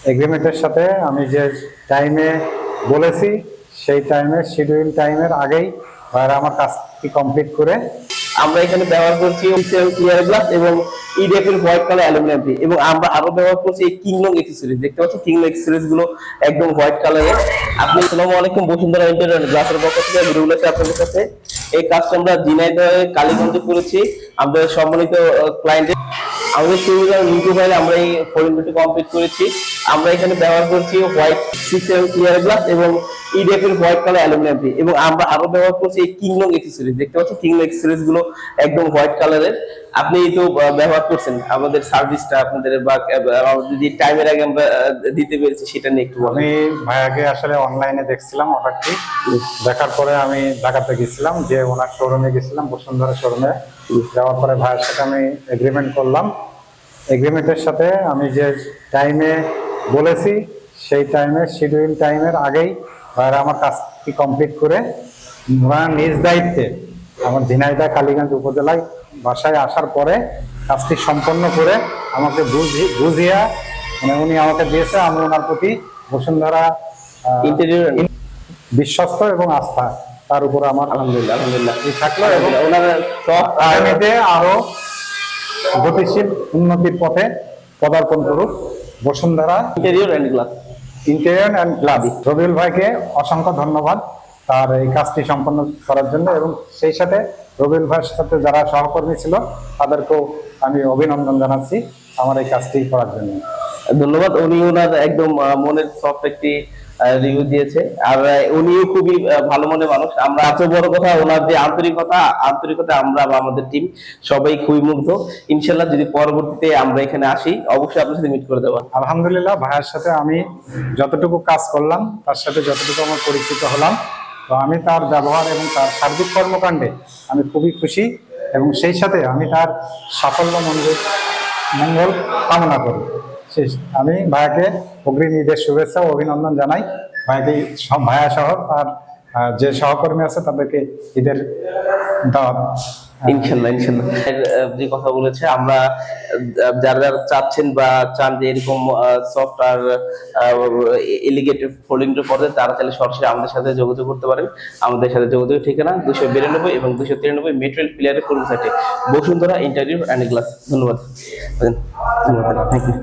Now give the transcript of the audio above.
এগ্রিমেন্টের সাথে আমি যে টাইমে বলেছি সেই টাইমে শিডিউল টাইমের আগেই ভাইরা আমার কাজটি কমপ্লিট করে আমরা এখানে ব্যবহার করছি ক্লিয়ার গ্লাস এবং ইডিএফের হোয়াইট কালার অ্যালুমিনিয়াম দিয়ে, এবং আমরা আরো ব্যবহার করছি এই কিংলং এক্সেসরিজ। দেখতে পাচ্ছেন কিংলং এক্সেসরিজ গুলো একদম হোয়াইট কালারের। আপনি আসসালামু আলাইকুম, বসুন্ধরা ইন্টেরিয়র গ্লাসের পক্ষ থেকে ভিডিওগুলো আছে আপনাদের কাছে। এই কাজটা আমরা ঝিনাইদহে কালীগঞ্জে করেছি আমাদের সম্মানিত ক্লায়েন্টের। আমাদের সুবিধার নিচু ফাইলে আমরা এই ফোল্ডিংটি কমপ্লিট করেছি। আমরা এখানে ব্যবহার করছি হোয়াইট ক্লিয়ার গ্লাস এবং ইডিএফের হোয়াইট কালার অ্যালুমিনিয়াম দিয়ে, এবং আমরা আরো ব্যবহার করছি এই কিংলং এক্সেসরিজ। দেখতে পাচ্ছেন কিংলং এক্সেসরিজ গুলো একদম হোয়াইট কালারের। আপনি তো ব্যবহার করছেন আমাদের সার্ভিসটা আপনাদের, বা যদি টাইমের আগে আমরা দিতে পেরেছি সেটা নিয়ে একটু আমি ভাইয়াকে আসলে অনলাইনে দেখছিলাম অর্ডারটি, দেখার পরে আমি ঢাকাতে গেছিলাম, যে ওনার শোরুমে গেছিলাম, বসুন্ধরা শোরুমে। যাওয়ার পরে ভাইয়ের সাথে আমি এগ্রিমেন্ট করলাম। এগ্রিমেন্টের সাথে আমি যে টাইমে বলেছি সেই টাইমে শিডিউল টাইমের আগেই ভাইরা আমার কাজটি কমপ্লিট করে নিজ দায়িত্বে আমার ঝিনাইদহ কালীগঞ্জ উপজেলায় বাসায় আসার পরে কাজটি সম্পন্ন করে আমাকে বুঝিয়া মানে উনি আমাকে দিয়েছে। আমি ওনার প্রতি বসুন্ধরা ইন্টেরিয়র বিশ্বস্ত এবং আস্থা তার উপর আমার আলহামদুলিল্লাহ থাকলো, এবং আগামীতে আরো গতিশীল উন্নতির পথে পদার্পণ করুক Bashundhara interior and glass. Rabiul ভাইকে অসংখ্য ধন্যবাদ তার এই কাজটি সম্পন্ন করার জন্য, এবং সেই সাথে রবিউল ভাইয়ের সাথে যারা সহকর্মী ছিল তাদেরকেও আমি অভিনন্দন জানাচ্ছি আমার এই কাজটি করার জন্য। ধন্যবাদ। উনি ওনার একদম মনের সফট একটি রিভিউ দিয়েছে, আর উনিও খুবই ভালো মনের মানুষ। আমরা এত বড় কথা, ওনার যে আন্তরিকতা আমরা বা আমাদের টিম সবাই খুবই মুগ্ধ। ইনশাল্লাহ যদি পরবর্তীতে আমরা এখানে আসি অবশ্যই আপনার সাথে মিট করে দেবো। আলহামদুলিল্লাহ, ভাইয়ের সাথে আমি যতটুকু কাজ করলাম, তার সাথে যতটুকু আমার পরিচিত হলাম, তো আমি তার ব্যবহার এবং তার সার্বিক কর্মকাণ্ডে আমি খুবই খুশি, এবং সেই সাথে আমি তার সাফল্য মঙ্গল কামনা করি। আমি ভাইয়াকে অগ্রিম ঈদের শুভেচ্ছা ও অভিনন্দন জানাই। ভাইয়াকে ভাইয়া সহ আর যে সহকর্মী আছে তাদেরকে ঈদের দাওয়াত। ইনশাল্লাহ যে কথা বলেছে, আমরা যারা চাচ্ছেন বা চান যে এরকম সফট আর এলিগেটেড ফোল্ডিং পড়ে, তারা চাইলে সরাসরি আমাদের সাথে যোগাযোগ করতে পারেন। আমাদের সাথে যোগাযোগের ঠিকানা 292 এবং 293 মেট্রোল প্লেয়ারের পূর্ব সাইটে বসুন্ধরা ইন্টেরিয়র অ্যান্ড গ্লাস। ধন্যবাদ। Thank you.